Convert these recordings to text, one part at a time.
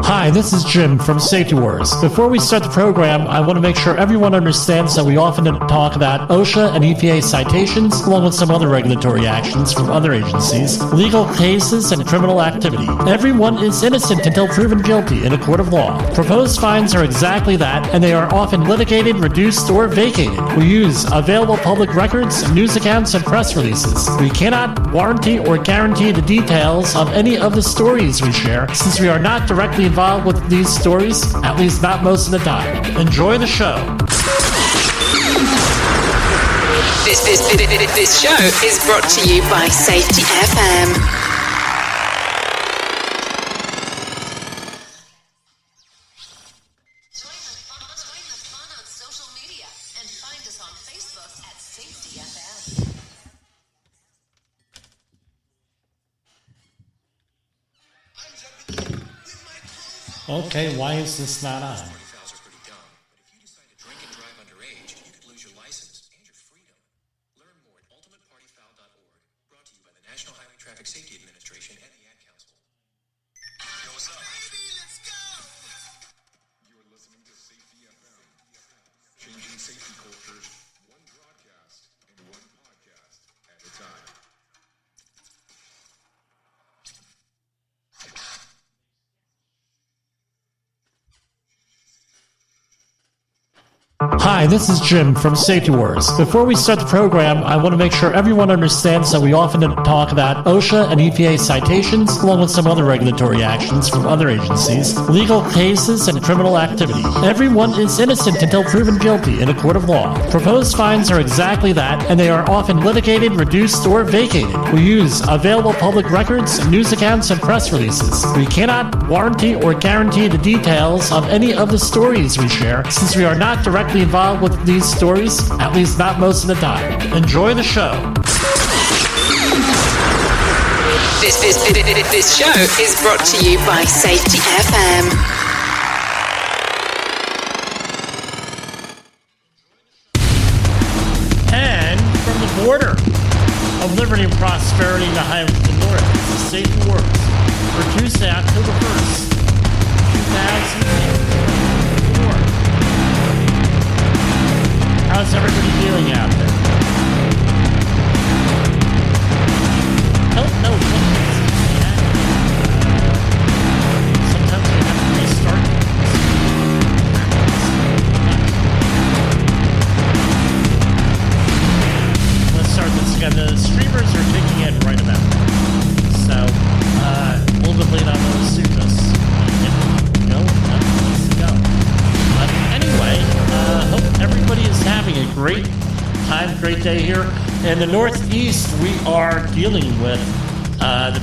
Hi, this is Jim from Safety Wars. Before we start the program, I want to make sure everyone understands that we often talk about OSHA and EPA citations, along with some other regulatory actions from other agencies, legal cases, and criminal activity. Everyone is innocent until proven guilty in a court of law. Proposed fines are exactly that, and they are often litigated, reduced, or vacated. We use available public records, news accounts, and press releases. We cannot warranty or guarantee the details of any of the stories we share, since we are not directly involved with these stories, at least not most of the time. Enjoy the show. This show is brought to you by Safety FM. Okay, why is this not on? Hi, this is Jim from Safety Wars. Before we start the program, I want to make sure everyone understands that we often talk about OSHA and EPA citations, along with some other regulatory actions from other agencies, legal cases, and criminal activity. Everyone is innocent until proven guilty in a court of law. Proposed fines are exactly that, and they are often litigated, reduced, or vacated. We use available public records, news accounts, and press releases. We cannot warranty or guarantee the details of any of the stories we share, since we are not directly involved with these stories, at least not most of the time. Enjoy the show. This show is brought to you by Safety FM. And from the border of liberty and prosperity in the highway to the north, this is Safety Wars for Tuesday, October 1st, 2004. How's everybody doing out there? Don't know what is sometimes we have to restart things. Let's start this again. The streamers are kicking in right about now. So, a little bit late on those suits. No, let's go. But anyway, hope everybody is having a great time, great day here. In the Northeast, we are dealing with the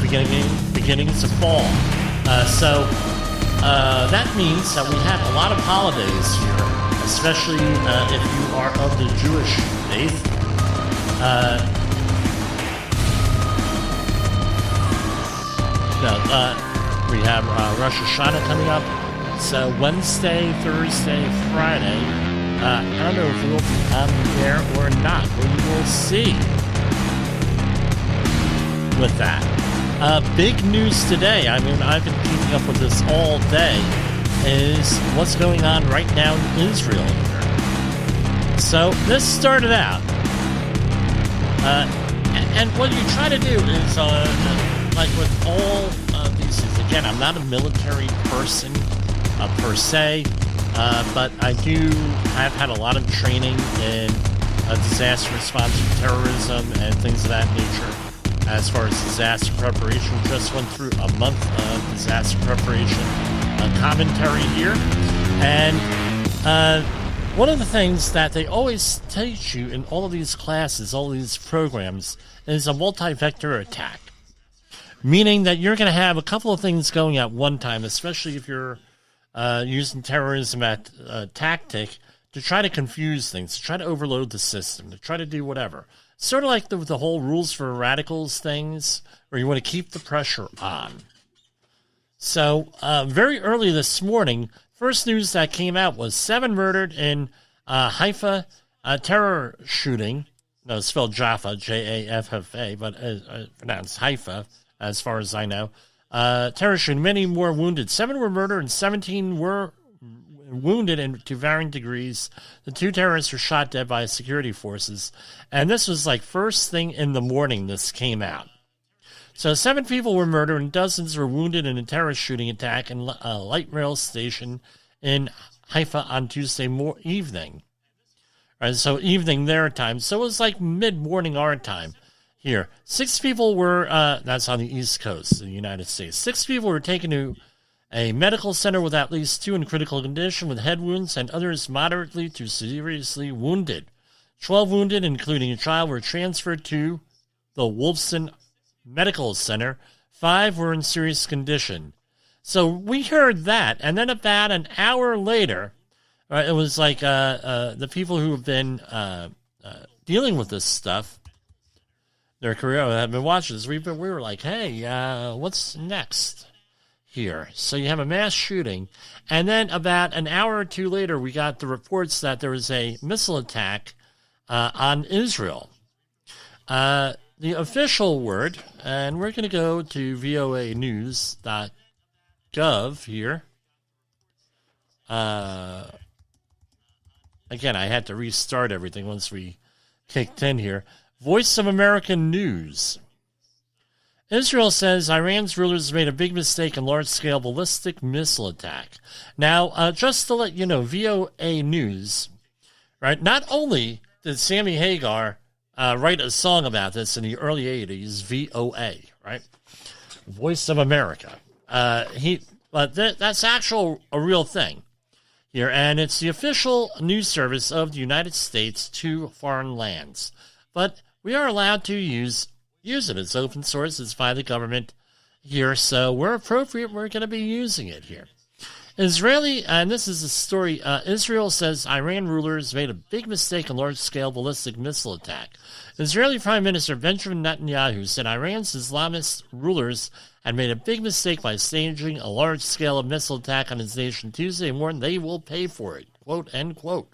beginnings of fall. So that means that we have a lot of holidays here, especially if you are of the Jewish faith. We have Rosh Hashanah coming up. So Wednesday, Thursday, Friday, I don't know if we'll be on the air or not, but we will see with that. Big news today, I mean, I've been keeping up with this all day, is what's going on right now in Israel here. So this started out, and what you try to do is, like with all these things, again, I'm not a military person, per se, but I have had a lot of training in disaster response to terrorism and things of that nature. As far as disaster preparation, we just went through a month of disaster preparation commentary here. And one of the things that they always teach you in all of these classes, all of these programs, is a multi-vector attack. Meaning that you're going to have a couple of things going at one time, especially if you're using terrorism as a tactic to try to confuse things, to try to overload the system, to try to do whatever. Sort of like the whole rules for radicals things, where you want to keep the pressure on. So very early this morning, first news that came out was 7 murdered in Haifa terror shooting. No, it's spelled Jaffa, Jaffa, but pronounced Haifa, as far as I know. Terrorist shooting, many more wounded. 7 were murdered and 17 were wounded to varying degrees. The 2 terrorists were shot dead by security forces. And this was like first thing in the morning this came out. So 7 people were murdered and dozens were wounded in a terrorist shooting attack in a light rail station in Haifa on Tuesday evening. Right, so evening their time. So it was like mid-morning our time here. 6 people were, that's on the East Coast of the United States. 6 people were taken to a medical center with at least 2 in critical condition with head wounds and others moderately to seriously wounded. 12 wounded, including a child, were transferred to the Wolfson Medical Center. 5 were in serious condition. So we heard that, and then about an hour later, right, it was like the people who have been dealing with this stuff, their career, have been watching this. We were like, hey, what's next here? So you have a mass shooting, and then about an hour or 2 later, we got the reports that there was a missile attack on Israel. The official word, and we're going to go to voanews.gov here. Again, I had to restart everything once we kicked in here. Voice of American News. Israel says Iran's rulers made a big mistake in large-scale ballistic missile attack. Now, just to let you know, VOA News, right, not only did Sammy Hagar write a song about this in the early 80s, VOA, right? Voice of America. But that's a real thing here, and it's the official news service of the United States to foreign lands. But we are allowed to use it. It's open source. It's by the government here, so we're appropriate. We're going to be using it here. Israeli, and this is a story, Israel says Iran rulers made a big mistake in large-scale ballistic missile attack. Israeli Prime Minister Benjamin Netanyahu said Iran's Islamist rulers had made a big mistake by staging a large-scale missile attack on his nation Tuesday and warned they will pay for it, quote, end quote.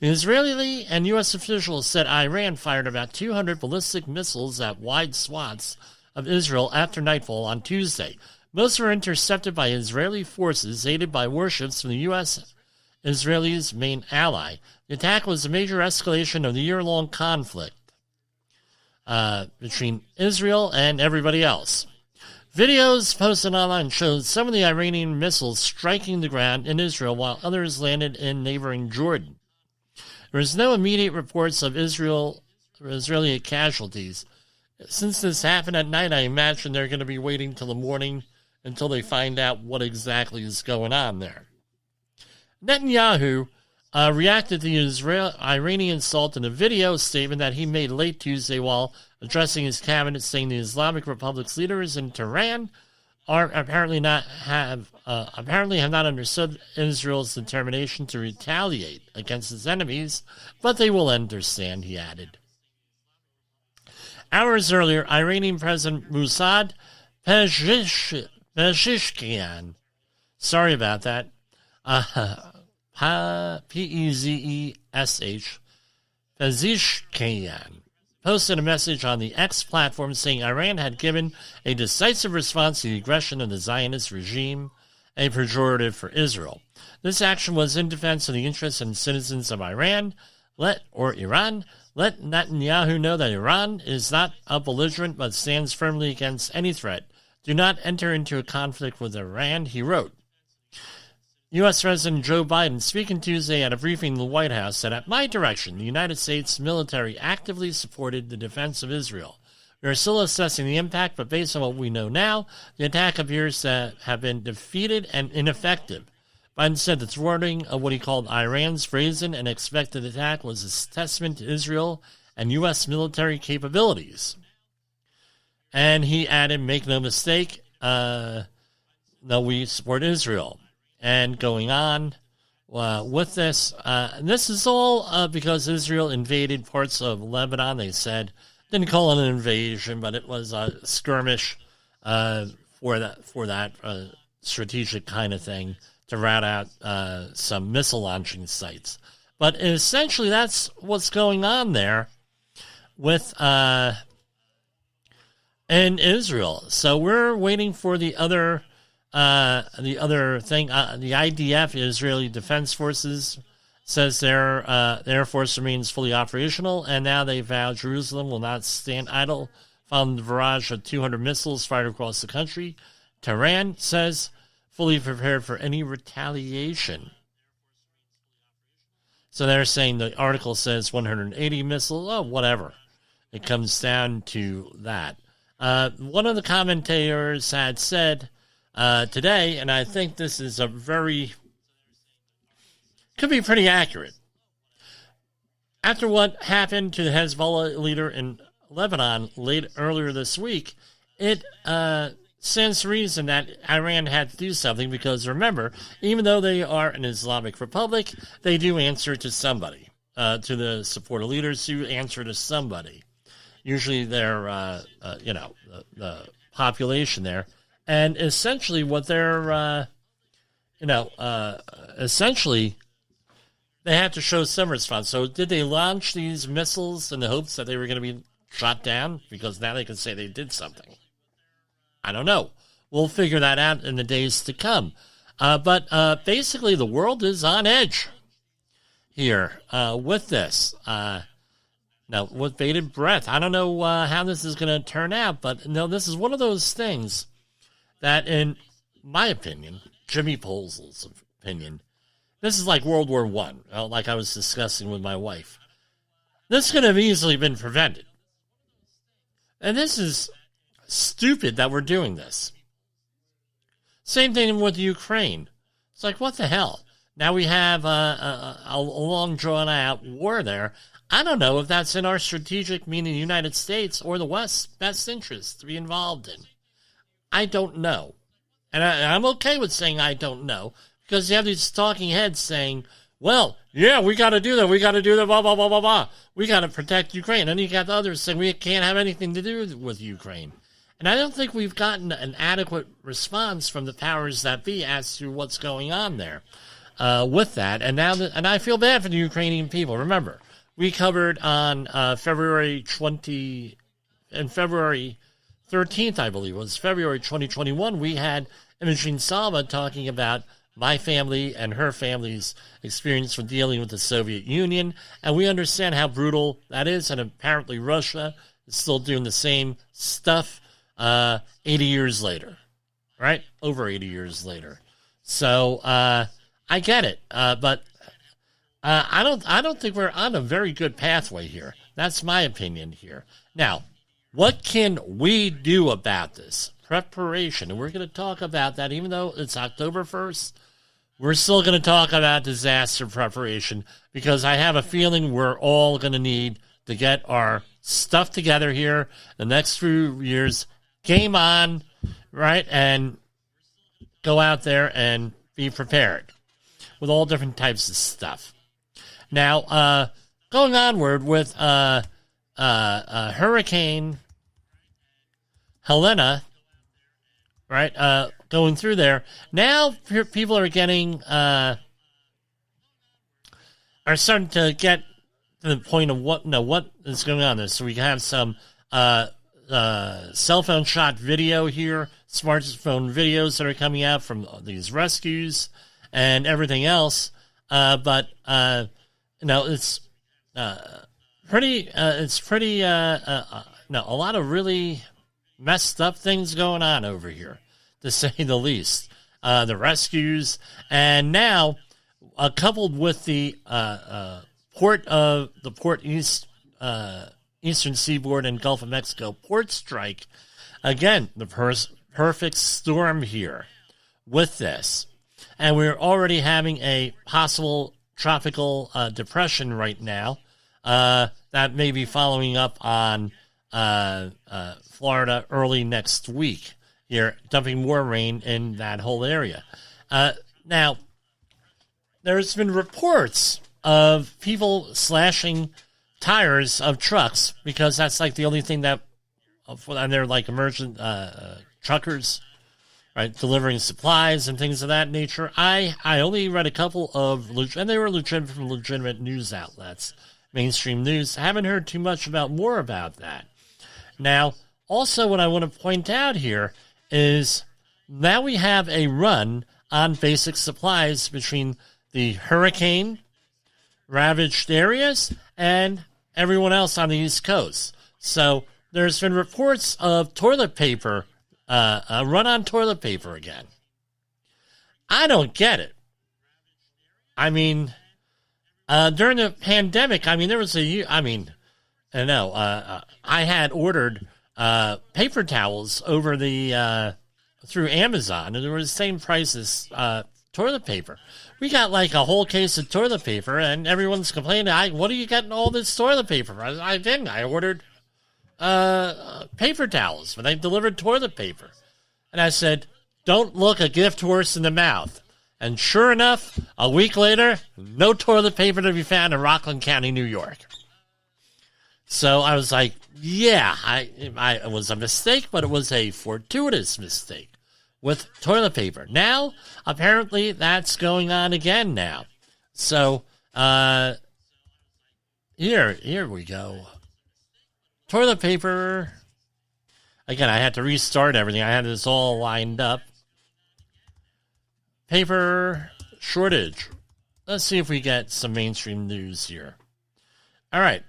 The Israeli and U.S. officials said Iran fired about 200 ballistic missiles at wide swaths of Israel after nightfall on Tuesday. Most were intercepted by Israeli forces, aided by warships from the U.S., Israel's main ally. The attack was a major escalation of the year-long conflict between Israel and everybody else. Videos posted online showed some of the Iranian missiles striking the ground in Israel while others landed in neighboring Jordan. There is no immediate reports of Israeli casualties. Since this happened at night, I imagine they're going to be waiting till the morning until they find out what exactly is going on there. Netanyahu reacted to the Iranian assault in a video statement that he made late Tuesday while addressing his cabinet, saying the Islamic Republic's leaders in Tehran apparently have not understood Israel's determination to retaliate against its enemies, but they will understand, he added. Hours earlier, Iranian President Mossad Pezeshkian, sorry about that, P-E-Z-E-S-H, Pezeshkian, posted a message on the X platform saying Iran had given a decisive response to the aggression of the Zionist regime, a pejorative for Israel. This action was in defense of the interests and citizens of Iran. Let Netanyahu know that Iran is not a belligerent but stands firmly against any threat. Do not enter into a conflict with Iran, he wrote. U.S. President Joe Biden, speaking Tuesday at a briefing in the White House, said, at my direction, the United States military actively supported the defense of Israel. We are still assessing the impact, but based on what we know now, the attack appears to have been defeated and ineffective. Biden said the thwarting of what he called Iran's brazen and expected attack was a testament to Israel and U.S. military capabilities. And he added, make no mistake, no, we support Israel. And going on with this, this is all because Israel invaded parts of Lebanon. They said, didn't call it an invasion, but it was a skirmish for that strategic kind of thing to rout out some missile launching sites. But essentially, that's what's going on there with in Israel. So we're waiting for the other thing. The IDF, Israeli Defense Forces, says their Air Force remains fully operational, and now they vow Jerusalem will not stand idle following the barrage of 200 missiles fired across the country. Tehran says fully prepared for any retaliation. So they're saying the article says 180 missiles. Oh, whatever. It comes down to that. One of the commentators had said today, and I think this is could be pretty accurate. After what happened to the Hezbollah leader in Lebanon earlier this week, it stands to reason that Iran had to do something because, remember, even though they are an Islamic republic, they do answer to somebody, to the supporter leaders who answer to somebody. Usually they're, the population there. And essentially what they're, essentially they had to show some response. So did they launch these missiles in the hopes that they were going to be shot down? Because now they can say they did something. I don't know. We'll figure that out in the days to come. But basically the world is on edge here with this. Now, with bated breath, I don't know how this is going to turn out, but no, this is one of those things that, in my opinion, Jimmy Polz's opinion, this is like World War I, like I was discussing with my wife. This could have easily been prevented. And this is stupid that we're doing this. Same thing with Ukraine. It's like, what the hell? Now we have a long drawn-out war there. I don't know if that's in our strategic, meaning the United States or the West's best interest to be involved in. I don't know. And I'm okay with saying I don't know, because you have these talking heads saying, well, yeah, we got to do that, blah, blah, blah, blah, blah. We got to protect Ukraine. And you got the others saying we can't have anything to do with Ukraine. And I don't think we've gotten an adequate response from the powers that be as to what's going on there with that. And now and I feel bad for the Ukrainian people. Remember, we covered on February 13th, I believe it was, February 2021, we had Imogen Salva talking about my family and her family's experience with dealing with the Soviet Union, and we understand how brutal that is, and apparently Russia is still doing the same stuff 80 years later, right? Over 80 years later. So I get it, but I don't think we're on a very good pathway here. That's my opinion here. Now, what can we do about this? Preparation, and we're going to talk about that, even though it's October 1st. We're still going to talk about disaster preparation, because I have a feeling we're all going to need to get our stuff together here the next few years. Game on, right? And go out there and be prepared with all different types of stuff. Now, going onward with Hurricane Helena, right? Going through there. Now people are getting, are starting to get to the point of what is going on there. So we have some cell phone shot video here, smartphone videos that are coming out from these rescues and everything else. But it's pretty, a lot of really messed up things going on over here, to say the least. The rescues, and now coupled with the Eastern Seaboard and Gulf of Mexico port strike, again, the perfect storm here with this. And we're already having a possible tropical depression right now that may be following up on Florida early next week here, dumping more rain in that whole area. Now, there's been reports of people slashing tires of trucks, because that's like the only thing that, and they're like emergent truckers, right, delivering supplies and things of that nature. I only read a couple of, and they were legitimate news outlets, mainstream news. I haven't heard too much more about that. Now, Also, what I want to point out here is now we have a run on basic supplies between the hurricane ravaged areas and everyone else on the East Coast. So there's been reports of toilet paper, a run on toilet paper again. I don't get it. I mean, during the pandemic, I mean, there was I had ordered paper towels over the through Amazon, and they were the same price as toilet paper. We got like a whole case of toilet paper, and everyone's complaining, what are you getting all this toilet paper? I didn't. I ordered paper towels, but they delivered toilet paper. And I said, don't look a gift horse in the mouth. And sure enough, a week later, no toilet paper to be found in Rockland County, New York. So I was like, yeah, it was a mistake, but it was a fortuitous mistake with toilet paper. Now, apparently, that's going on again now. So, here we go. Toilet paper. Again, I had to restart everything. I had this all lined up. Paper shortage. Let's see if we get some mainstream news here. All right.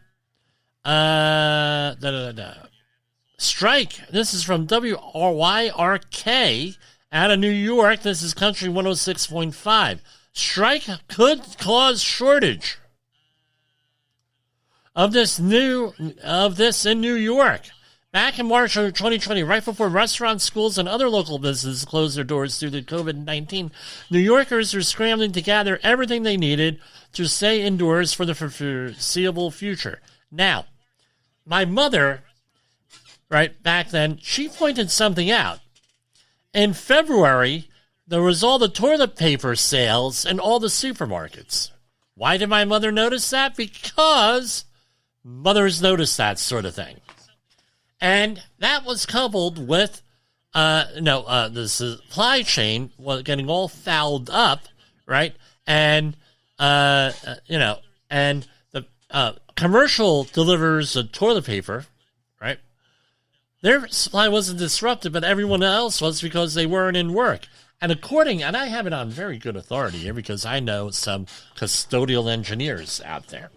Strike. This is from WYRK out of New York. This is Country 106.5. Strike could cause shortage of this in New York. Back in March of 2020, right before restaurants, schools, and other local businesses closed their doors due to COVID-19, New Yorkers were scrambling to gather everything they needed to stay indoors for the foreseeable future. Now, my mother, right back then, she pointed something out. In February, there was all the toilet paper sales in all the supermarkets. Why did my mother notice that? Because mothers notice that sort of thing. And that was coupled with, the supply chain was getting all fouled up, right? And, and the commercial delivers of toilet paper, right? Their supply wasn't disrupted, but everyone else was because they weren't in work. And and I have it on very good authority here because I know some custodial engineers out there.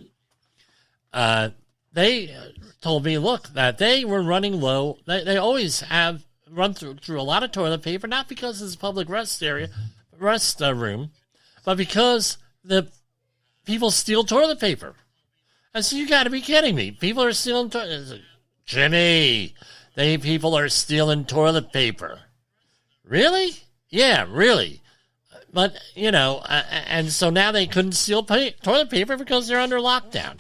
They told me, look, that they were running low. They always have run through a lot of toilet paper, not because it's a public rest room, but because the people steal toilet paper. I said, you got to be kidding me. People are stealing toilet. Jimmy, people are stealing toilet paper. Really? Yeah, really. But, and so now they couldn't steal toilet paper because they're under lockdown.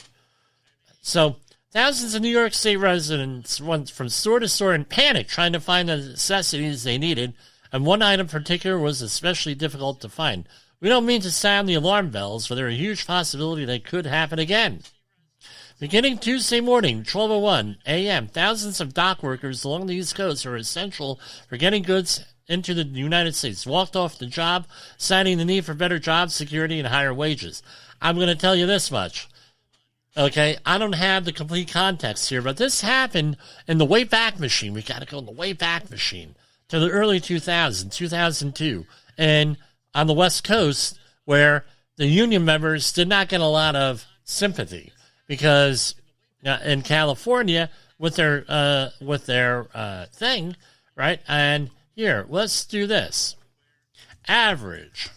So thousands of New York State residents went from store to store in panic trying to find the necessities they needed, and one item in particular was especially difficult to find. We don't mean to sound the alarm bells, but there's a huge possibility that could happen again. Beginning Tuesday morning, 12:01 a.m., thousands of dock workers along the East Coast are essential for getting goods into the United States walked off the job, citing the need for better job security and higher wages. I'm going to tell you this much. Okay, I don't have the complete context here, but this happened in the Wayback Machine. We got to go in the Wayback Machine to the early 2000s, 2002, and on the West Coast, where the union members did not get a lot of sympathy because in California with their thing, right? And here, let's do this. Average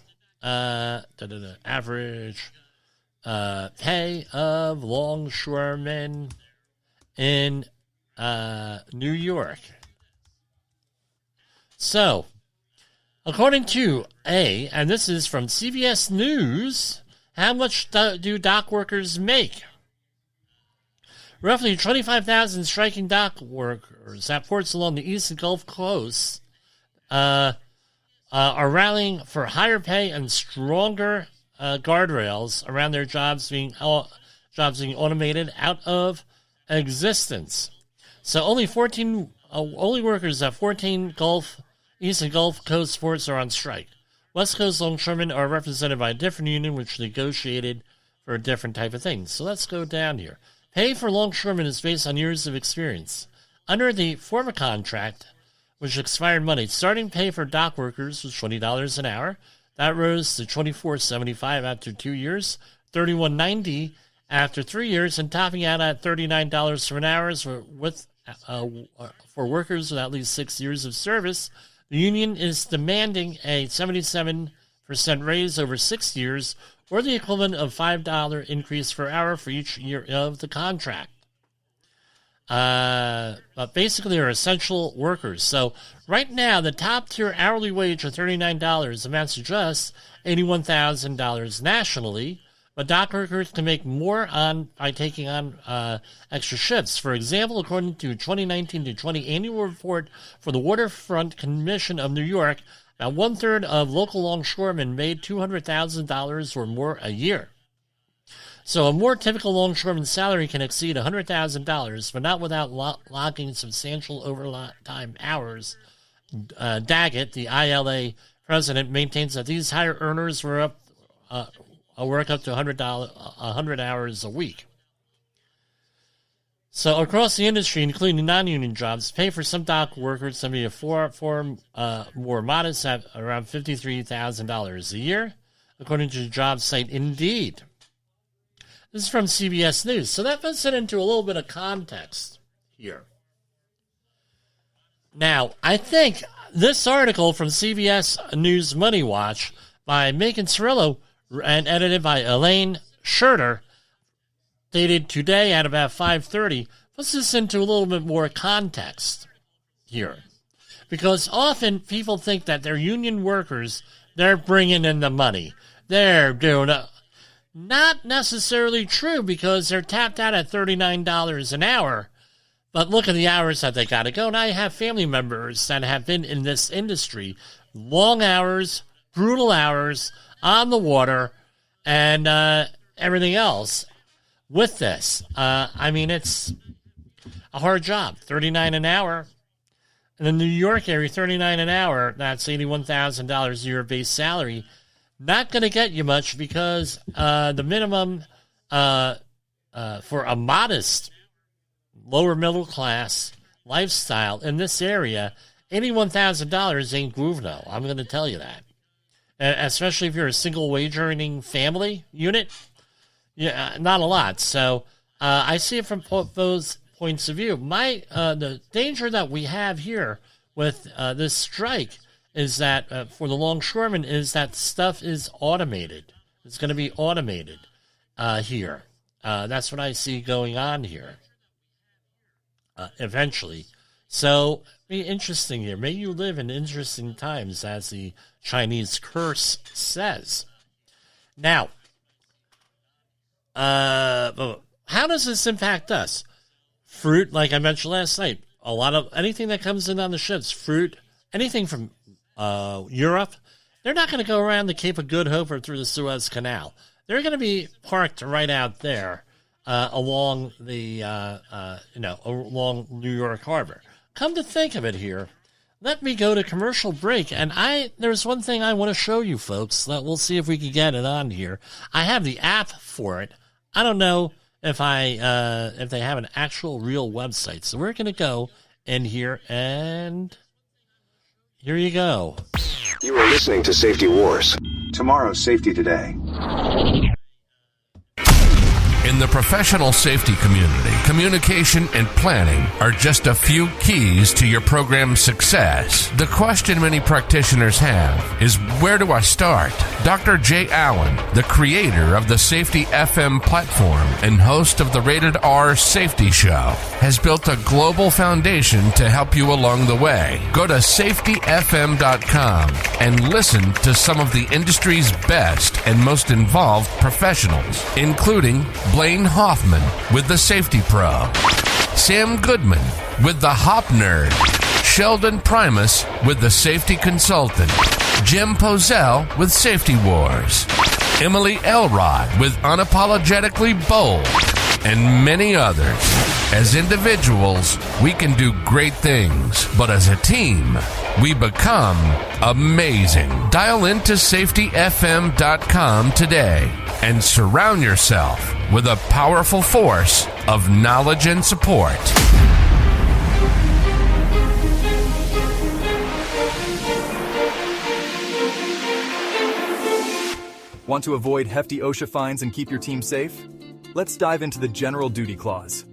pay of longshoremen in New York. So, according to and this is from CBS News, how much do dock workers make? Roughly 25,000 striking dock workers at ports along the East and Gulf Coast are rallying for higher pay and stronger guardrails around their jobs being automated out of existence. So only workers at 14 East and Gulf Coast ports are on strike. West Coast longshoremen are represented by a different union which negotiated for a different type of thing. So let's go down here. Pay for longshoremen is based on years of experience. Under the former contract, which expired Monday, starting pay for dock workers was $20 an hour. That rose to $24.75 after 2 years, $31.90 after 3 years, and topping out at $39 for an hour for workers with at least 6 years of service. The union is demanding a 77% raise over 6 years, or the equivalent of $5 increase per hour for each year of the contract. But basically they're essential workers. So right now, the top tier hourly wage of $39 amounts to just $81,000 nationally, but dock workers can make more by taking on extra shifts. For example, according to 2019 to 20 annual report for the Waterfront Commission of New York, about one-third of local longshoremen made $200,000 or more a year. So a more typical longshoreman salary can exceed $100,000, but not without logging substantial overtime hours. Daggett, the ILA president, maintains that these higher earners work up to 100 hours a week. So across the industry, including non-union jobs, pay for some dock workers can be far more modest at around $53,000 a year, according to the job site Indeed. This is from CBS News. So that puts it into a little bit of context here. Now, I think this article from CBS News Money Watch by Megan Cirillo and edited by Elaine Schurter, dated today at about 5:30, puts this into a little bit more context here. Because often people think that they're union workers, they're bringing in the money. They're doing it. Not necessarily true, because they're tapped out at $39 an hour. But look at the hours that they got to go. And I have family members that have been in this industry. Long hours, brutal hours, on the water, and everything else with this. I mean, it's a hard job. $39 an hour. In the New York area, $39 an hour, that's $81,000 a year base salary. Not going to get you much, because the minimum for a modest lower middle class lifestyle in this area, $81,000 ain't groovno. I'm going to tell you that. Especially if you're a single wage earning family unit, yeah, not a lot. So I see it from those points of view. The danger that we have here with this strike is that for the longshoremen is that stuff is automated. It's going to be automated here. That's what I see going on here eventually. So, be interesting here. May you live in interesting times, as the Chinese curse says. Now, how does this impact us? Fruit, like I mentioned last night, a lot of anything that comes in on the ships, fruit, anything from Europe, they're not going to go around the Cape of Good Hope or through the Suez Canal. They're going to be parked right out there along the along New York Harbor. Come to think of it here, let me go to commercial break, and there's one thing I want to show you folks that we'll see if we can get it on here. I have the app for it. I don't know if they have an actual real website, so we're going to go in here, and here you go. You are listening to Safety Wars. Tomorrow's Safety Today. In the professional safety community, communication and planning are just a few keys to your program's success. The question many practitioners have is, where do I start? Dr. Jay Allen, the creator of the Safety FM platform and host of the Rated R Safety Show, has built a global foundation to help you along the way. Go to safetyfm.com and listen to some of the industry's best and most involved professionals, including Blaine Hoffman with the Safety Pro, Sam Goodman with the Hop Nerd, Sheldon Primus with the Safety Consultant, Jim Pozell with Safety Wars, Emily Elrod with Unapologetically Bold, and many others. As individuals, we can do great things, but as a team, we become amazing. Dial into safetyfm.com today and surround yourself with a powerful force of knowledge and support. Want to avoid hefty OSHA fines and keep your team safe? Let's dive into the General Duty Clause.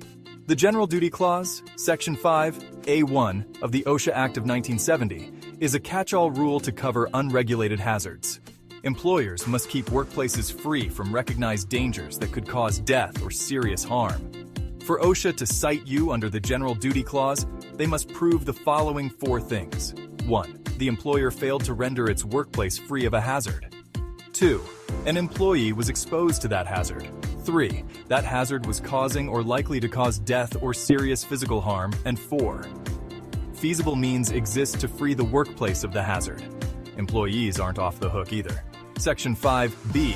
The General Duty Clause, Section 5(a)(1) of the OSHA Act of 1970, is a catch-all rule to cover unregulated hazards. Employers must keep workplaces free from recognized dangers that could cause death or serious harm. For OSHA to cite you under the General Duty Clause, they must prove the following 4 things. 1. The employer failed to render its workplace free of a hazard. 2. An employee was exposed to that hazard. 3. That hazard was causing or likely to cause death or serious physical harm. And 4. Feasible means exist to free the workplace of the hazard. Employees aren't off the hook either. Section 5(b)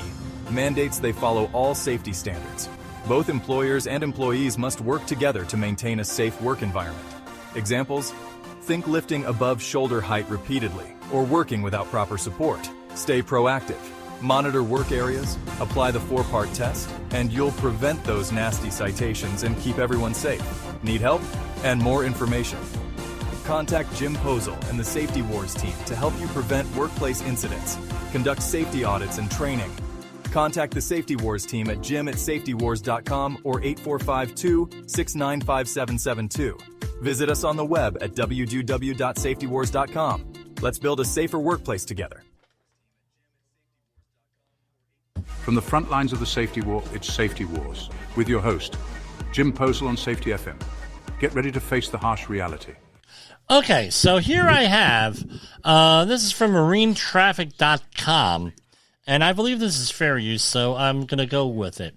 mandates they follow all safety standards. Both employers and employees must work together to maintain a safe work environment. Examples: think lifting above shoulder height repeatedly, or working without proper support. Stay proactive. Monitor work areas, apply the 4-part test, and you'll prevent those nasty citations and keep everyone safe. Need help? And more information? Contact Jim Posel and the Safety Wars team to help you prevent workplace incidents, conduct safety audits and training. Contact the Safety Wars team at jim@safetywars.com or 8452-695772. Visit us on the web at www.safetywars.com. Let's build a safer workplace together. From the front lines of the safety war, it's Safety Wars, with your host, Jim Posel on Safety FM. Get ready to face the harsh reality. Okay, so here I have, this is from marinetraffic.com, and I believe this is fair use, so I'm going to go with it.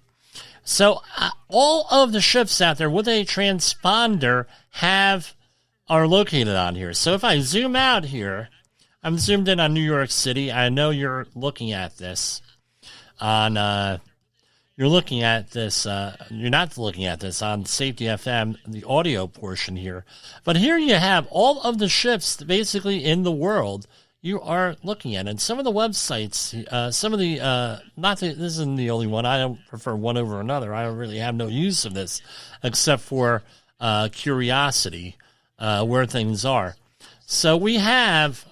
So all of the ships out there with a transponder are located on here. So if I zoom out here, I'm zoomed in on New York City. I know you're looking at this you're not looking at this on Safety FM, the audio portion here. But here you have all of the ships basically in the world you are looking at. And some of the websites, this isn't the only one. I don't prefer one over another. I really have no use of this except for curiosity where things are. So we have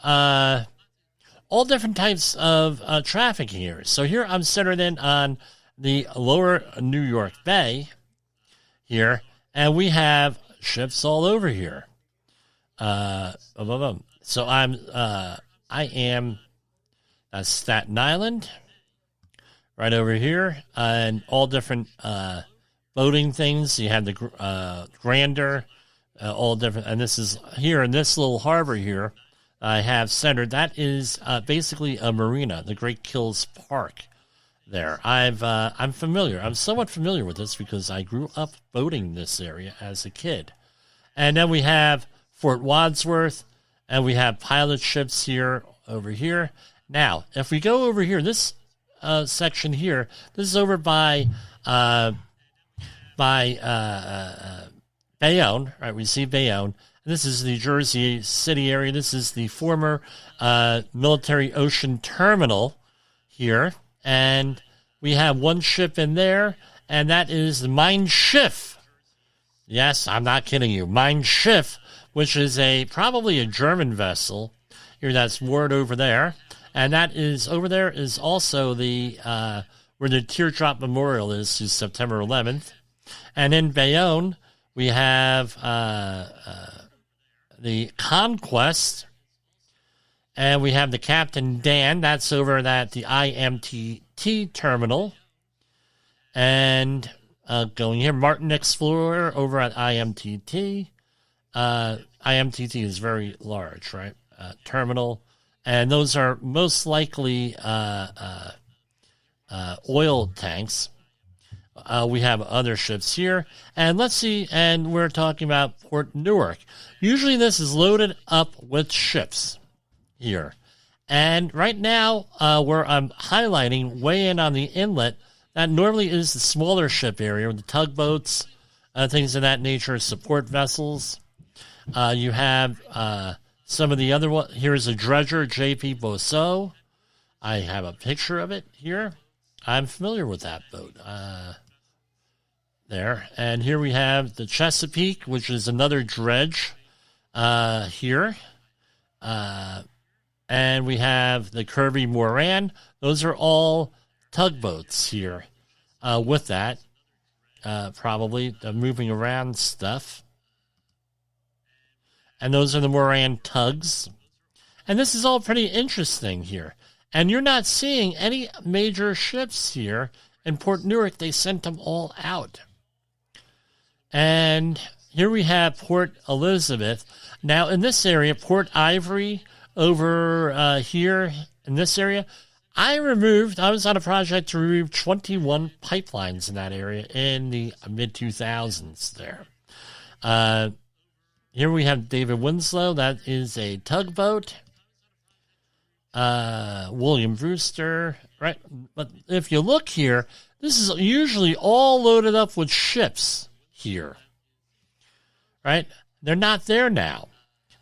all different types of traffic here. So here I'm centered in on the lower New York Bay here, and we have ships all over here. So I am Staten Island, right over here, and all different boating things. You have the Grander, all different, and this is here in this little harbor here. I have centered. That is basically a marina, the Great Kills Park. There, I'm familiar. I'm somewhat familiar with this because I grew up boating this area as a kid. And then we have Fort Wadsworth, and we have pilot ships here over here. Now, if we go over here, this section here, this is over by Bayonne, right? We see Bayonne. This is the Jersey City area. This is the former military ocean terminal here. And we have one ship in there, and that is the Mein Schiff. Yes, I'm not kidding you. Mein Schiff, which is probably a German vessel here that's moored over there. And that is, over there is also where the Teardrop Memorial is to September 11th. And in Bayonne, we have the Conquest, and we have the Captain Dan. That's over at the IMTT terminal. And going here, Martin Explorer over at IMTT. IMTT is very large, right? Terminal. And those are most likely oil tanks. We have other ships here. And let's see, and we're talking about Port Newark. Usually this is loaded up with ships here. And right now, where I'm highlighting way in on the inlet, that normally is the smaller ship area, with the tugboats, things of that nature, support vessels. You have some of the other ones. Here's a dredger, J.P. Bousseau. I have a picture of it here. I'm familiar with that boat. There. And here we have the Chesapeake, which is another dredge here. And we have the Kirby Moran. Those are all tugboats here with that. Probably the moving around stuff. And those are the Moran tugs. And this is all pretty interesting here. And you're not seeing any major ships here in Port Newark. They sent them all out. And here we have Port Elizabeth. Now, in this area, Port Ivory over here in this area, I was on a project to remove 21 pipelines in that area in the mid-2000s there. Here we have David Winslow. That is a tugboat. William Brewster, right? But if you look here, this is usually all loaded up with ships here, right? They're not there now.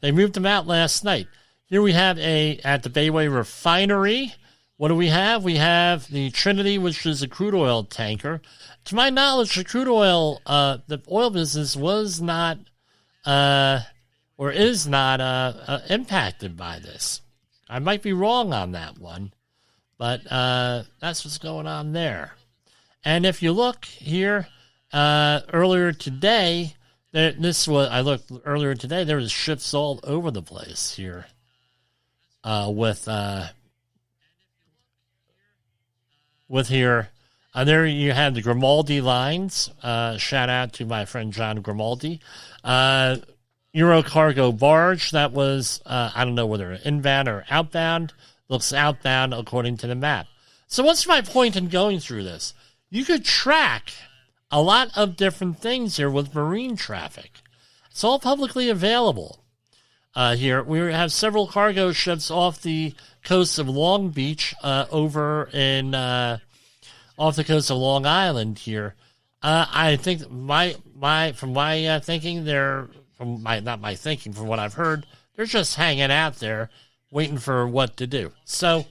They moved them out last night. Here we have at the Bayway Refinery. What do we have? We have the Trinity, which is a crude oil tanker. To my knowledge, the crude oil, the oil business was not, or is not impacted by this. I might be wrong on that one, but that's what's going on there. And if you look here, earlier today, there was ships all over the place here with here. There you have the Grimaldi lines. Shout out to my friend John Grimaldi. Euro cargo barge. That was, I don't know whether inbound or outbound. Looks outbound according to the map. So what's my point in going through this? You could track a lot of different things here with marine traffic. It's all publicly available. Here we have several cargo ships off the coast of Long Beach, over in off the coast of Long Island here. I think from my thinking, from what I've heard, they're just hanging out there waiting for what to do. So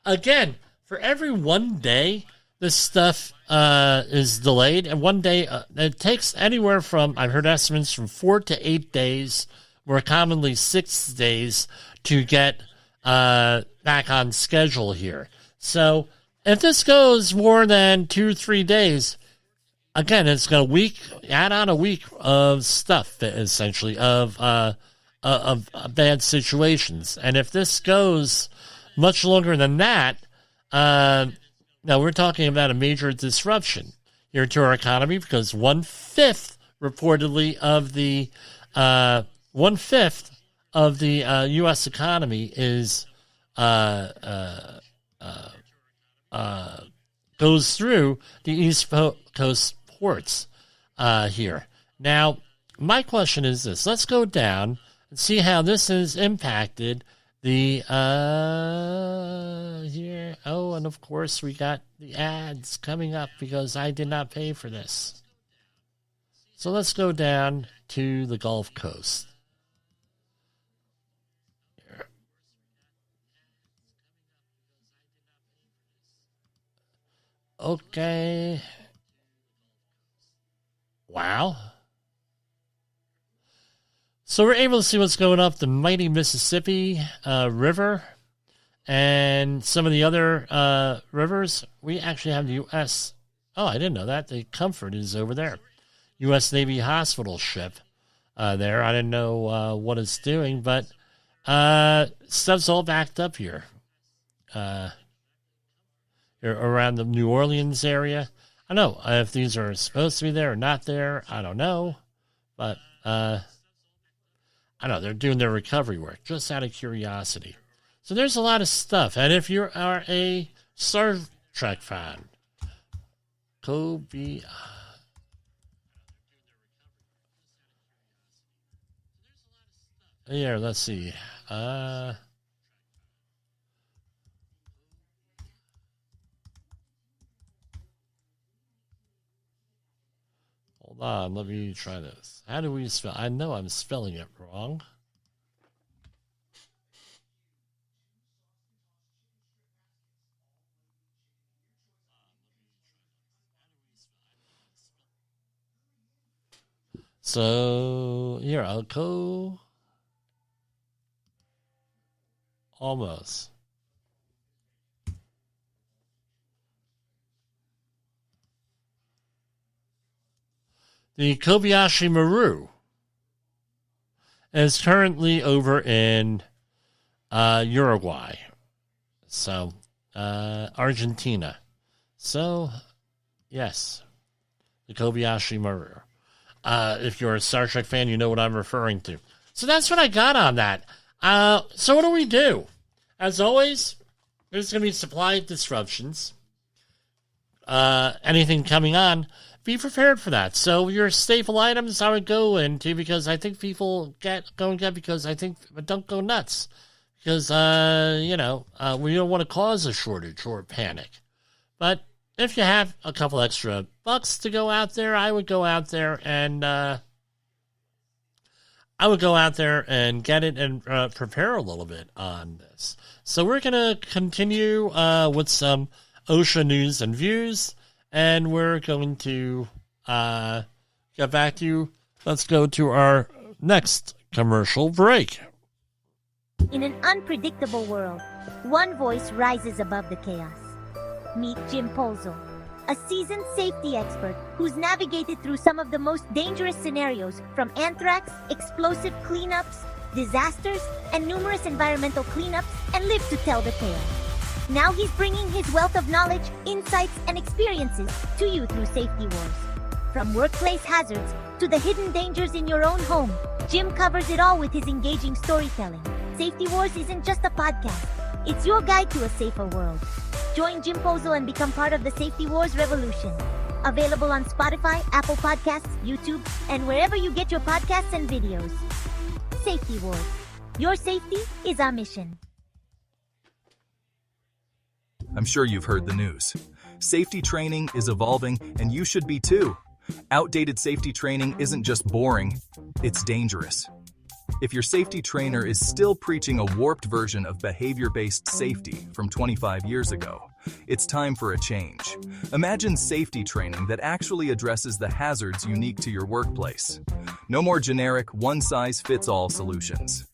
again, for every one day this stuff is delayed, and one day it takes anywhere from, I've heard estimates from 4 to 8 days, more commonly 6 days, to get back on schedule here. So if this goes more than 2 or 3 days, again, it's going to add on a week of stuff, essentially, of bad situations. And if this goes much longer than that, now we're talking about a major disruption here to our economy, because 1/5 reportedly of the 1/5 of the U.S. economy is goes through the East Coast ports here. Now, my question is this. Let's go down and see how this has impacted the here. Oh, and of course we got the ads coming up because I did not pay for this. So let's go down to the Gulf Coast. Here. Okay. Wow. So we're able to see what's going up the mighty Mississippi River and some of the other rivers. We actually have the U.S. Oh, I didn't know that. The Comfort is over there. U.S. Navy hospital ship there. I didn't know what it's doing, but stuff's all backed up here. Around the New Orleans area. I don't know if these are supposed to be there or not there. I don't know. But I know they're doing their recovery work just out of curiosity. So there's a lot of stuff. And if you are a Star Trek fan, Kobe. Here, let's see. Hold on, let me try this. How do we spell? I know I'm spelling it wrong. So, here, I'll go. Almost. the Kobayashi Maru is currently over in Uruguay. So, Argentina. So, yes, the Kobayashi Maru. If you're a Star Trek fan, you know what I'm referring to. So that's what I got on that. So what do we do? As always, there's going to be supply disruptions. Anything coming on, be prepared for that. So your staple items I would go into, because I think people because I think, but don't go nuts. Because, we don't want to cause a shortage or panic. But if you have a couple extra bucks to go out there, I would go out there and get it and prepare a little bit on this. So we're going to continue with some OSHA News and Views, and we're going to get back to you. Let's go to our next commercial break. In an unpredictable world, one voice rises above the chaos. Meet Jim Polzel, a seasoned safety expert who's navigated through some of the most dangerous scenarios, from anthrax, explosive cleanups, disasters, and numerous environmental cleanups, and lived to tell the tale. Now he's bringing his wealth of knowledge, insights, and experiences to you through Safety Wars. From workplace hazards to the hidden dangers in your own home, Jim covers it all with his engaging storytelling. Safety Wars isn't just a podcast. It's your guide to a safer world. Join Jim Polzel and become part of the Safety Wars revolution. Available on Spotify, Apple Podcasts, YouTube, and wherever you get your podcasts and videos. Safety Wars. Your safety is our mission. I'm sure you've heard the news. Safety training is evolving, and you should be too. Outdated safety training isn't just boring, it's dangerous. If your safety trainer is still preaching a warped version of behavior-based safety from 25 years ago, it's time for a change. Imagine safety training that actually addresses the hazards unique to your workplace. No more generic, one-size-fits-all solutions.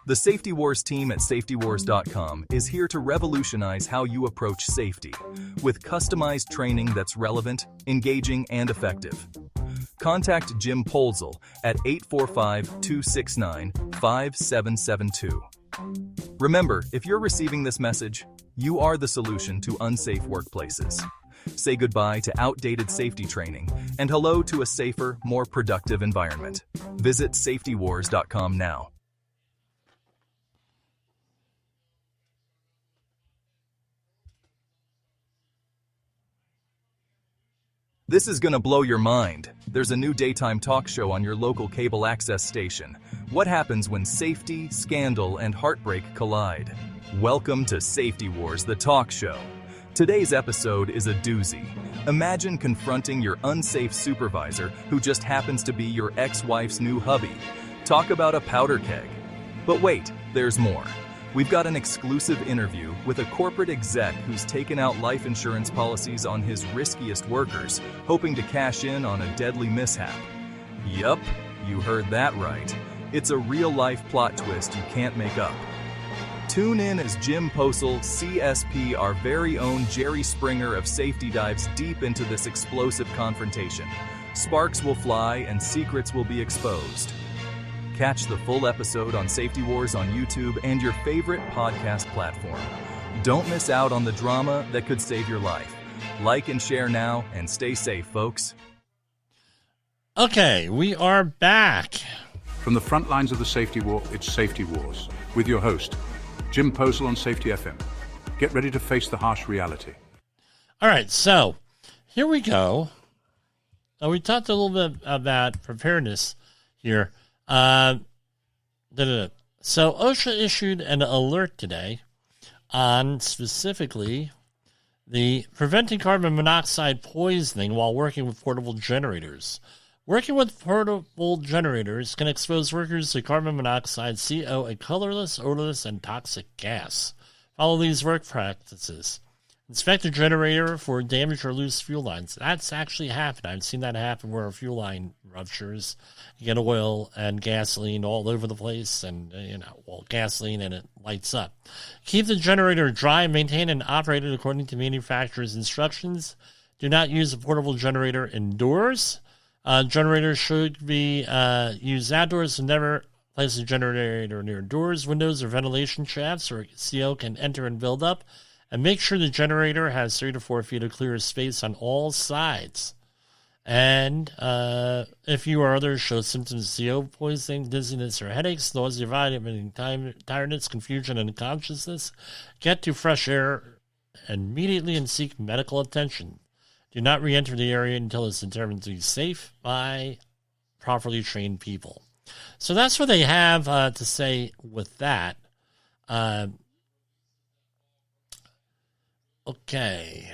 The Safety Wars team at safetywars.com is here to revolutionize how you approach safety, with customized training that's relevant, engaging, and effective. Contact Jim Polzel at 845-269-5772. Remember, if you're receiving this message, you are the solution to unsafe workplaces. Say goodbye to outdated safety training and hello to a safer, more productive environment. Visit safetywars.com now. This is gonna blow your mind. There's a new daytime talk show on your local cable access station. What happens when safety, scandal, and heartbreak collide? Welcome to Safety Wars, the talk show. Today's episode is a doozy. Imagine confronting your unsafe supervisor who just happens to be your ex-wife's new hubby. Talk about a powder keg. But wait, there's more. We've got an exclusive interview with a corporate exec who's taken out life insurance policies on his riskiest workers, hoping to cash in on a deadly mishap. Yup, you heard that right. It's a real-life plot twist you can't make up. Tune in as Jim Polzel, CSP, our very own Jerry Springer of safety, dives deep into this explosive confrontation. Sparks will fly and secrets will be exposed. Catch the full episode on Safety Wars on YouTube and your favorite podcast platform. Don't miss out on the drama that could save your life. Like and share now, and stay safe, folks. Okay, we are back. From the front lines of the safety war, it's Safety Wars, with your host, Jim Polzel on Safety FM. Get ready to face the harsh reality. All right, so here we go. We talked a little bit about preparedness here. So OSHA issued an alert today on specifically the preventing carbon monoxide poisoning while working with portable generators. Working with portable generators can expose workers to carbon monoxide, CO, a colorless, odorless, and toxic gas. Follow these work practices. Inspect a generator for damaged or loose fuel lines. That's actually happened. I've seen that happen where a fuel line ruptures. You get oil and gasoline all over the place, and, gasoline, and it lights up. Keep the generator dry, maintained, and operated according to manufacturer's instructions. Do not use a portable generator indoors. Generators should be used outdoors and never place a generator near doors, windows, or ventilation shafts where CO can enter and build up. And make sure the generator has 3 to 4 feet of clear space on all sides. And if you or others show symptoms of CO poisoning, dizziness or headaches, nausea, vomiting, tiredness, confusion, and unconsciousness, get to fresh air immediately and seek medical attention. Do not re-enter the area until it's determined to be safe by properly trained people. So that's what they have to say with that. Okay.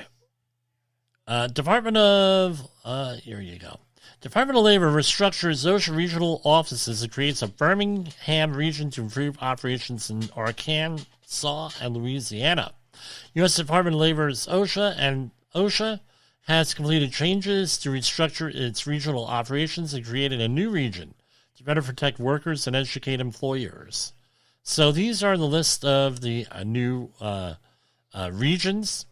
Department of Labor restructures OSHA regional offices and creates a Birmingham region to improve operations in Arkansas and Louisiana. U.S. Department of Labor's OSHA has completed changes to restructure its regional operations and created a new region to better protect workers and educate employers. So these are the list of the new regions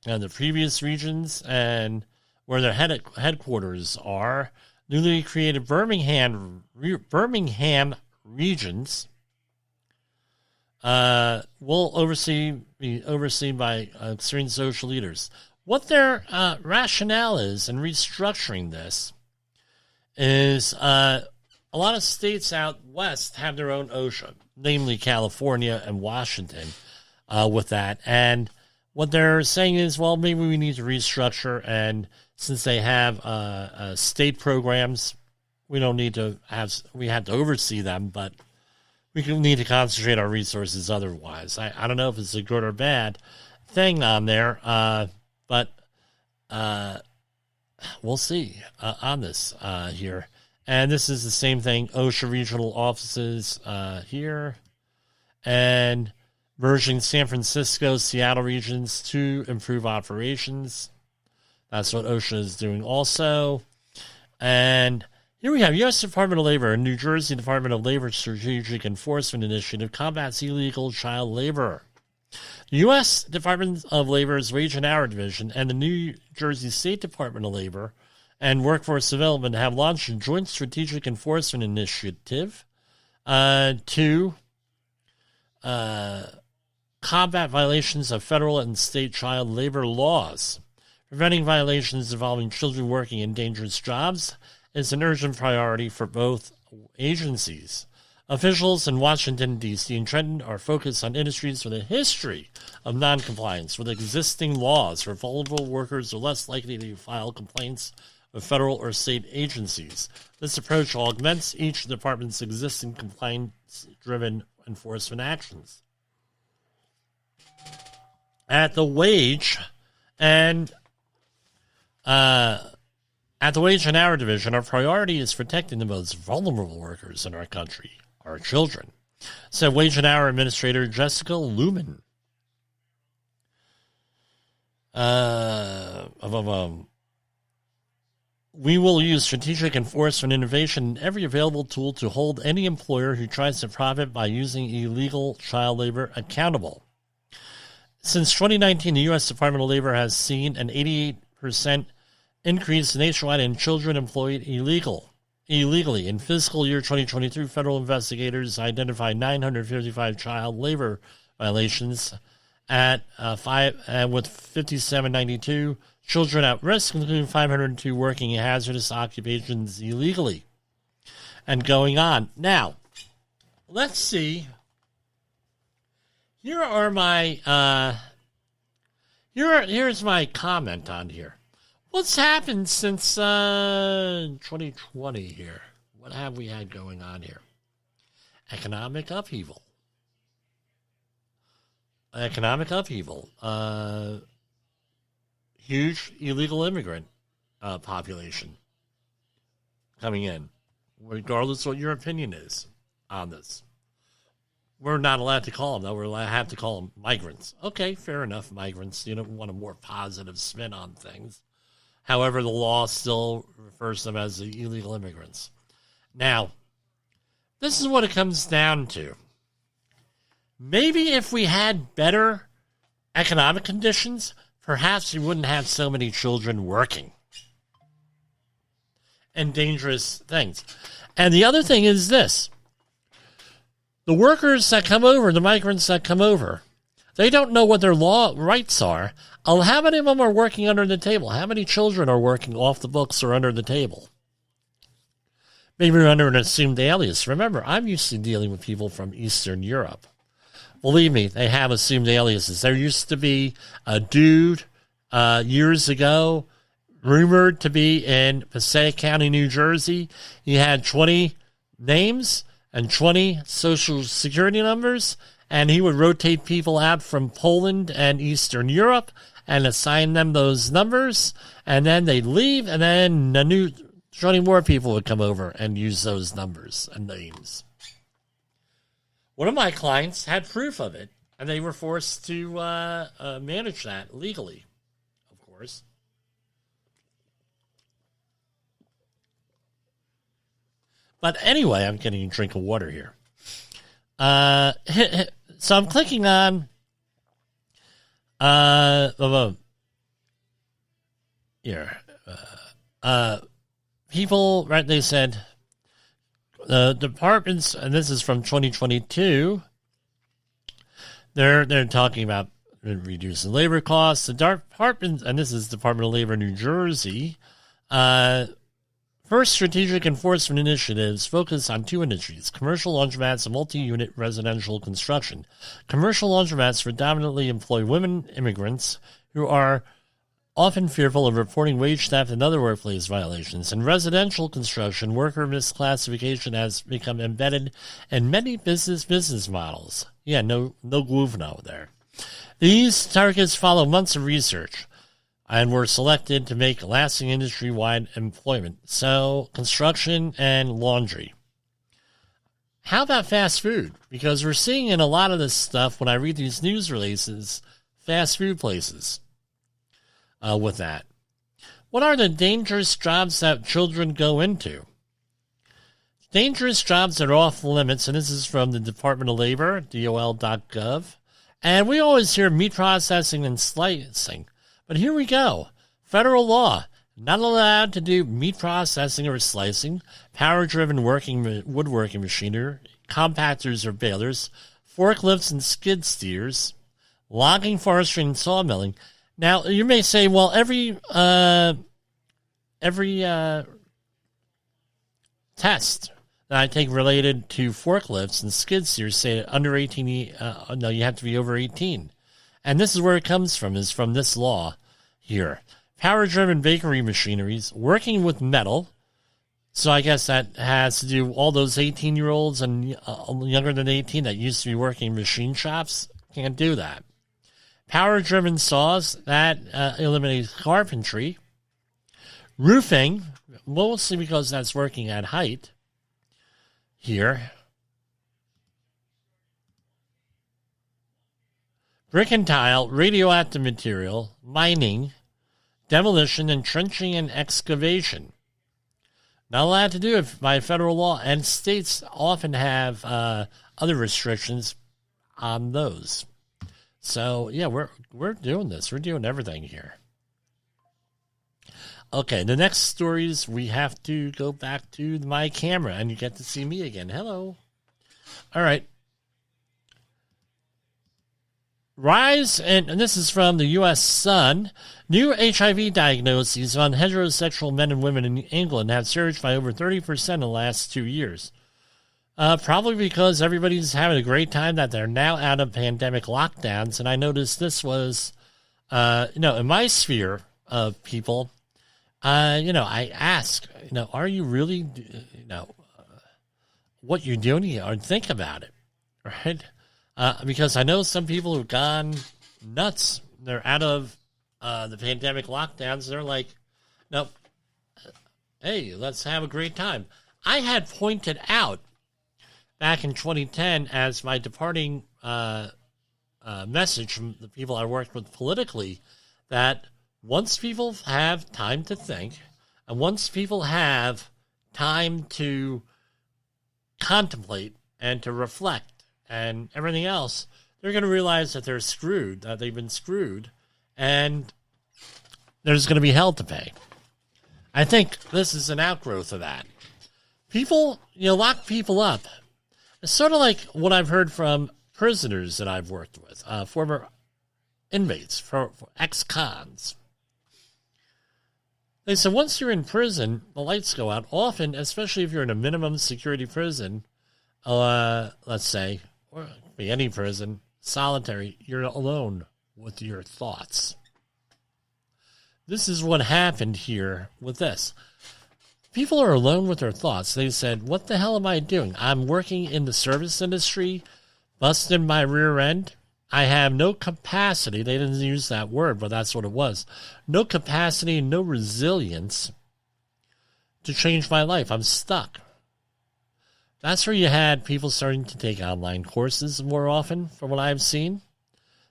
and the previous regions and where their headquarters are. Newly created Birmingham regions will be overseen by experienced social leaders. What their rationale is in restructuring this is a lot of states out west have their own OSHA, namely California and Washington with that. And what they're saying is, well, maybe we need to restructure, and since they have state programs, we have to oversee them, but we need to concentrate our resources otherwise. I don't know if it's a good or bad thing on there, but we'll see on this here. And this is the same thing, OSHA regional offices here, and merging San Francisco, Seattle regions to improve operations. That's what OSHA is doing also. And here we have U.S. Department of Labor and New Jersey Department of Labor Strategic Enforcement Initiative combats illegal child labor. The U.S. Department of Labor's Wage and Hour Division and the New Jersey State Department of Labor and Workforce Development have launched a joint strategic enforcement initiative to combat violations of federal and state child labor laws. Preventing violations involving children working in dangerous jobs is an urgent priority for both agencies. Officials in Washington, D.C. and Trenton are focused on industries with a history of noncompliance with existing laws, where vulnerable workers are less likely to file complaints with federal or state agencies. This approach augments each department's existing compliance-driven enforcement actions. At the Wage and Hour Division, our priority is protecting the most vulnerable workers in our country, our children, said Wage and Hour Administrator Jessica Lumen. We will use strategic enforcement innovation and every available tool to hold any employer who tries to profit by using illegal child labor accountable. Since 2019, the U.S. Department of Labor has seen an 88% increase nationwide in children employed illegally. In fiscal year 2023, federal investigators identified 955 child labor violations with 5,792 children at risk, including 502 working in hazardous occupations illegally. And going on. Now, let's see. Here are my here's my comment on here. What's happened since 2020 here? What have we had going on here? Economic upheaval. Huge illegal immigrant population coming in, regardless of what your opinion is on this. We're not allowed to call them, though. We're allowed to have to call them migrants. Okay, fair enough, migrants. You don't want a more positive spin on things. However, the law still refers to them as the illegal immigrants. Now, this is what it comes down to. Maybe if we had better economic conditions, perhaps we wouldn't have so many children working. and dangerous things. And the other thing is this. The workers that come over, the migrants that come over, they don't know what their rights are. How many of them are working under the table? How many children are working off the books or under the table? Maybe under an assumed alias. Remember, I'm used to dealing with people from Eastern Europe. Believe me, they have assumed aliases. There used to be a dude years ago rumored to be in Passaic County, New Jersey. He had 20 names and 20 social security numbers, and he would rotate people out from Poland and Eastern Europe and assign them those numbers, and then they'd leave, and then 20 more people would come over and use those numbers and names. One of my clients had proof of it, and they were forced to manage that legally, of course. But anyway, I'm getting a drink of water here. So I'm clicking on here. People, right, they said the departments, and this is from 2022, they're talking about reducing labor costs. The department, and this is Department of Labor, New Jersey, first strategic enforcement initiatives focus on two industries: commercial laundromats and multi-unit residential construction. Commercial laundromats predominantly employ women immigrants who are often fearful of reporting wage theft and other workplace violations. In residential construction, worker misclassification has become embedded in many business models. Yeah, no guvno there. These targets follow months of research and were selected to make lasting industry-wide employment. So, construction and laundry. How about fast food? Because we're seeing in a lot of this stuff, when I read these news releases, fast food places with that. What are the dangerous jobs that children go into? Dangerous jobs that are off limits, and this is from the Department of Labor, DOL.gov. And we always hear meat processing and slicing. But here we go. Federal law. Not allowed to do meat processing or slicing, power-driven woodworking machinery, compactors or balers, forklifts and skid steers, logging, forestry, and sawmilling. Now, you may say, well, every test that I take related to forklifts and skid steers say that under 18, no, you have to be over 18. And this is where it comes from, is from this law here. Power-driven bakery machineries, working with metal. So I guess that has to do all those 18-year-olds and younger than 18 that used to be working machine shops. Can't do that. Power-driven saws, that eliminates carpentry. Roofing, mostly because that's working at height here. Brick and tile, radioactive material, mining, demolition, and trenching and excavation. Not allowed to do it by federal law, and states often have other restrictions on those. So, yeah, we're doing this. We're doing everything here. Okay, the next stories, we have to go back to my camera, and you get to see me again. Hello. All right. Rise, and this is from the U.S. Sun. New HIV diagnoses on heterosexual men and women in England have surged by over 30% in the last 2 years. Probably because everybody's having a great time that they're now out of pandemic lockdowns. And I noticed this was, in my sphere of people, I ask, are you really, what you're doing here, or think about it, right? Because I know some people who've gone nuts. They're out of the pandemic lockdowns. They're like, no, hey, let's have a great time. I had pointed out back in 2010 as my departing message from the people I worked with politically that once people have time to think and once people have time to contemplate and to reflect and everything else, they're going to realize that they're screwed, that they've been screwed, and there's going to be hell to pay. I think this is an outgrowth of that. People, lock people up. It's sort of like what I've heard from prisoners that I've worked with, former inmates, for ex-cons. They said once you're in prison, the lights go out. Often, especially if you're in a minimum security prison, let's say, or be any prison, solitary, you're alone with your thoughts. This is what happened here with this. People are alone with their thoughts. They said, what the hell am I doing? I'm working in the service industry, busting my rear end. I have no capacity. They didn't use that word, but that's what it was. No capacity, no resilience to change my life. I'm stuck. That's where you had people starting to take online courses more often, from what I've seen.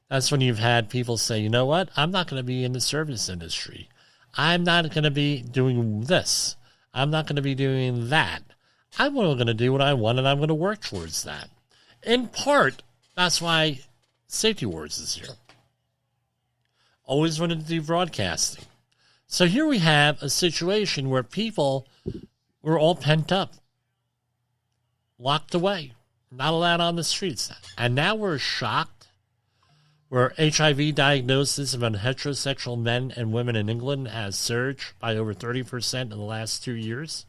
That's when you've had people say, you know what? I'm not going to be in the service industry. I'm not going to be doing this. I'm not going to be doing that. I'm only going to do what I want, and I'm going to work towards that. In part, that's why Safety Wars is here. Always wanted to do broadcasting. So here we have a situation where people were all pent up, locked away, not allowed on the streets. And now we're shocked where HIV diagnosis among heterosexual men and women in England has surged by over 30% in the last 2 years.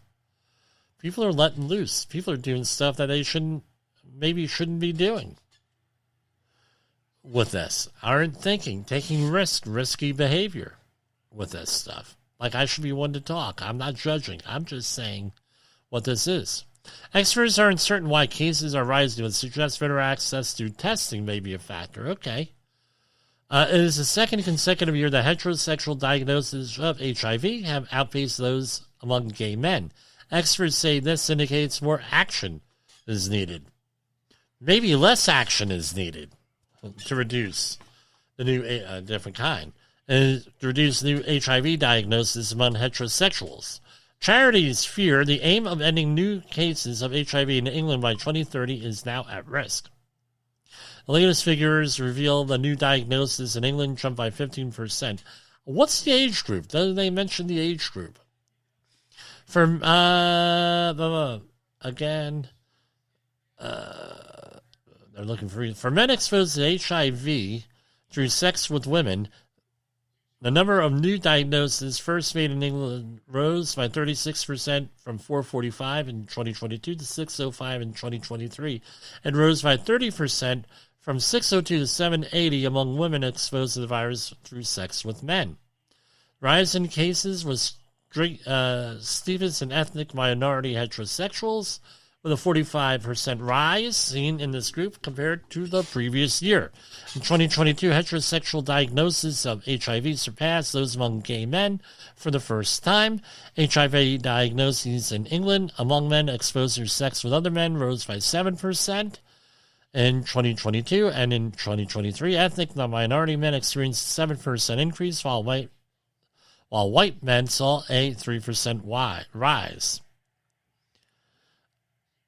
People are letting loose. People are doing stuff that they shouldn't be doing with this. Aren't thinking, taking risky behavior with this stuff. Like I should be one to talk. I'm not judging. I'm just saying what this is. Experts are uncertain why cases are rising and suggest better access to testing may be a factor. Okay. It is the second consecutive year that heterosexual diagnoses of HIV have outpaced those among gay men. Experts say this indicates more action is needed. Maybe less action is needed to reduce the new different kind, and to reduce new HIV diagnosis among heterosexuals. Charities fear the aim of ending new cases of HIV in England by 2030 is now at risk. The latest figures reveal the new diagnosis in England jumped by 15%. What's the age group? Doesn't they mention the age group? For they're looking for men exposed to HIV through sex with women. The number of new diagnoses first made in England rose by 36% from 445 in 2022 to 605 in 2023, and rose by 30% from 602 to 780 among women exposed to the virus through sex with men. Rise in cases was steepest in ethnic minority heterosexuals, with a 45% rise seen in this group compared to the previous year. In 2022, heterosexual diagnosis of HIV surpassed those among gay men for the first time. HIV diagnoses in England among men exposed to sex with other men rose by 7% in 2022, and in 2023, ethnic minority men experienced a 7% increase, while white men saw a 3% rise.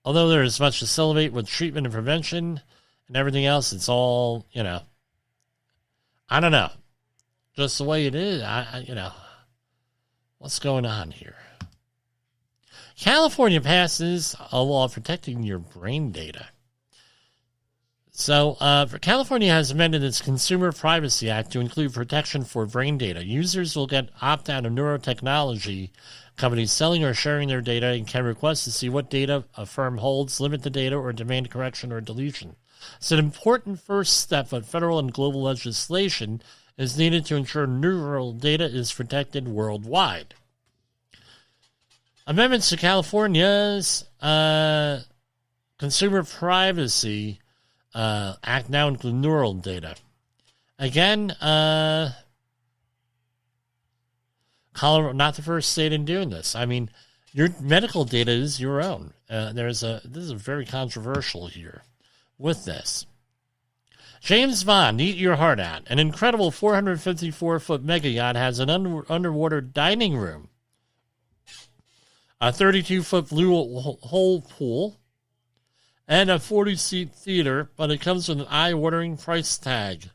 Although there is much to celebrate with treatment and prevention and everything else, it's all, I don't know. Just the way it is, what's going on here? California passes a law protecting your brain data. So, California has amended its Consumer Privacy Act to include protection for brain data. Users will get opt-out of neurotechnology companies selling or sharing their data and can request to see what data a firm holds, limit the data, or demand correction or deletion. It's an important first step, but federal and global legislation is needed to ensure neural data is protected worldwide. Amendments to California's Consumer Privacy Act now include neural data. Again, Colorado, not the first state in doing this. I mean, your medical data is your own. This is very controversial here with this. James Bond, eat your heart out. An incredible 454-foot mega yacht has an underwater dining room, a 32-foot blue hole pool, and a 40-seat theater, but it comes with an eye-watering price tag.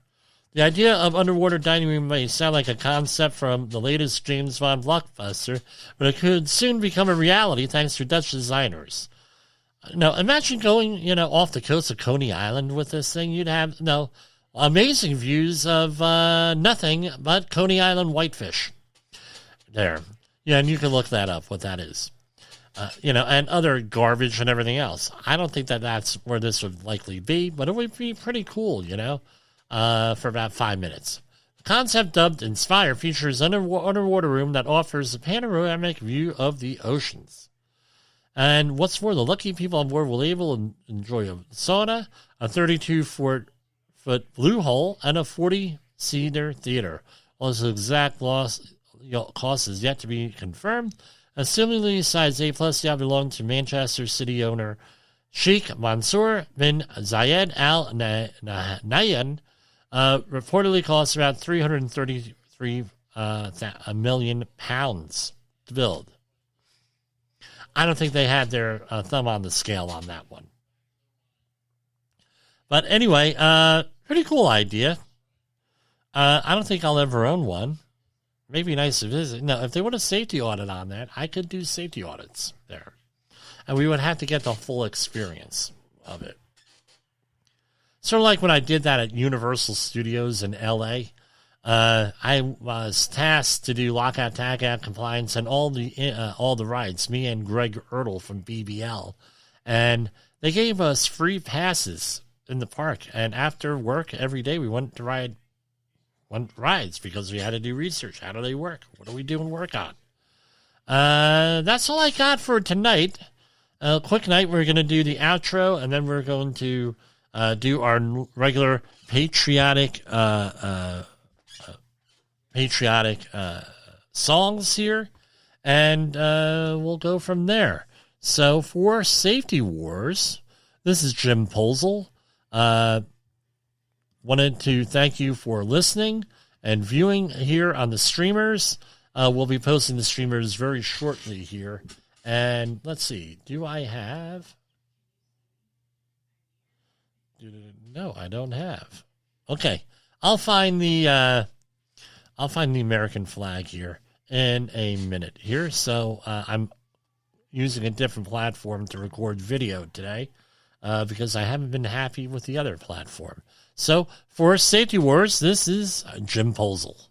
The idea of underwater dining room may sound like a concept from the latest James Bond blockbuster, but it could soon become a reality thanks to Dutch designers. Now, imagine going, off the coast of Coney Island with this thing. You'd have, amazing views of nothing but Coney Island whitefish. There. Yeah, and you can look that up, what that is. And other garbage and everything else. I don't think that that's where this would likely be, but it would be pretty cool, for about 5 minutes. The concept, dubbed Inspire, features an underwater room that offers a panoramic view of the oceans. And what's more, the lucky people on board will be able to enjoy a sauna, a 32-foot blue hole, and a 40-seater theater. While the exact cost is yet to be confirmed, a similarly sized A+ yacht belonged to Manchester City owner Sheikh Mansour bin Zayed Al Nahyan reportedly costs about £333 million to build. I don't think they had their thumb on the scale on that one. But anyway, pretty cool idea. I don't think I'll ever own one. Maybe nice to visit. No, if they want a safety audit on that, I could do safety audits there. And we would have to get the full experience of it. Sort of like when I did that at Universal Studios in L.A., I was tasked to do lockout, tagout, compliance, and all the rides. Me and Greg Ertl from BBL, and they gave us free passes in the park. And after work every day, we went rides because we had to do research. How do they work? What are we doing work on? That's all I got for tonight. Quick night. We're going to do the outro, and then we're going to do our regular patriotic songs here, and we'll go from there. So for Safety Wars, this is Jim Posel. Wanted to thank you for listening and viewing here on the streamers. We'll be posting the streamers very shortly here. And let's see, do I have? No, I don't have. Okay, I'll find the American flag here in a minute here. So I'm using a different platform to record video today because I haven't been happy with the other platform. So for Safety Wars, this is Jim Posel.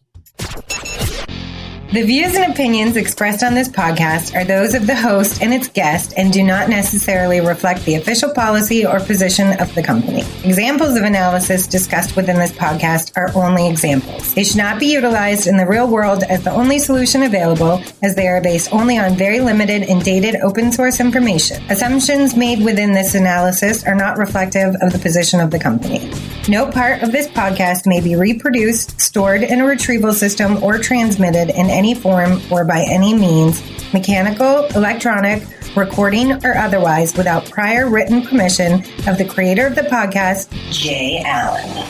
The views and opinions expressed on this podcast are those of the host and its guest and do not necessarily reflect the official policy or position of the company. Examples of analysis discussed within this podcast are only examples. They should not be utilized in the real world as the only solution available, as they are based only on very limited and dated open source information. Assumptions made within this analysis are not reflective of the position of the company. No part of this podcast may be reproduced, stored in a retrieval system, or transmitted in any form or by any means, mechanical, electronic, recording, or otherwise, without prior written permission of the creator of the podcast, Jay Allen.